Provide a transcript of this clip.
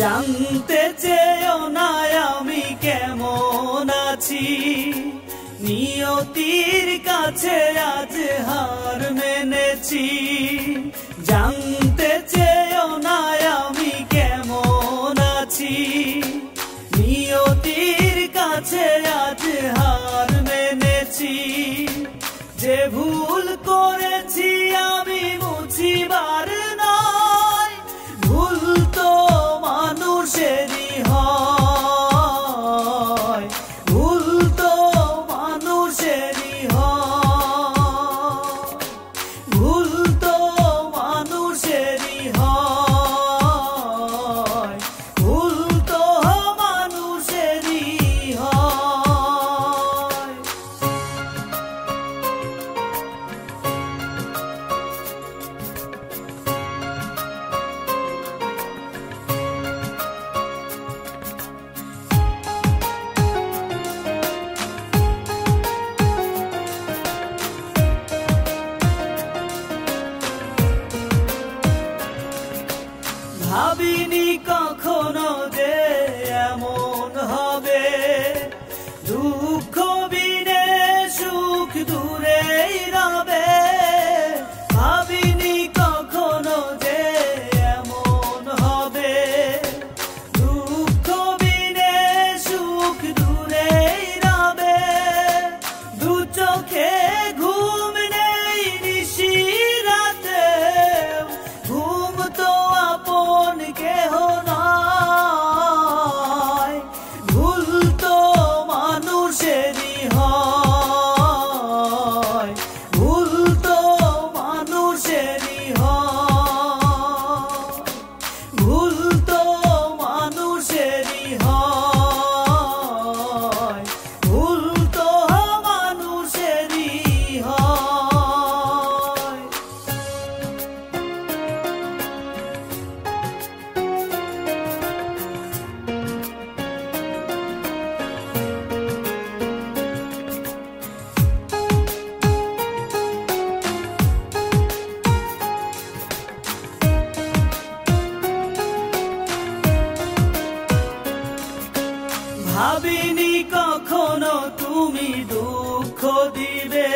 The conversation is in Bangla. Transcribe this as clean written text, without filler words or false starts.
জানতে চেয়েও না আমি কেমন আছি, নিয়তির কাছে আজ হার মেনেছি। জানতে চেয়েও না আমি কেমন আছি, নিয়তির কাছে আজ হার মেনেছি। যে ভুল করেছি আমি মুছিবার নয়, ভুল তো মানুষেরই হয়, ভুল তো মানুষেরই হয়, ভুল তো মানুষেরই হয়, ভুল তো মানুষেরই হয়। ভাবিনি কখনো যে এমন হবে, দুঃখ বিনে সুখ দূরেই রবে। ভাবিনি কখনো যে এমন হবে, দুঃখ বিনে সুখ দূরেই রবে। দু চোখে ঘুম নেই নিশি রাতে, ঘুম তো আপন কেহ নয়, ভুল তো মানুষেরই হয়, ভুল তো মানুষেরই হয়, ভুল তো মানুষেরই হয়, ভুল তো মানুষেরই হয়। ভাবিনি কখনো তুমি দুঃখ দিবে,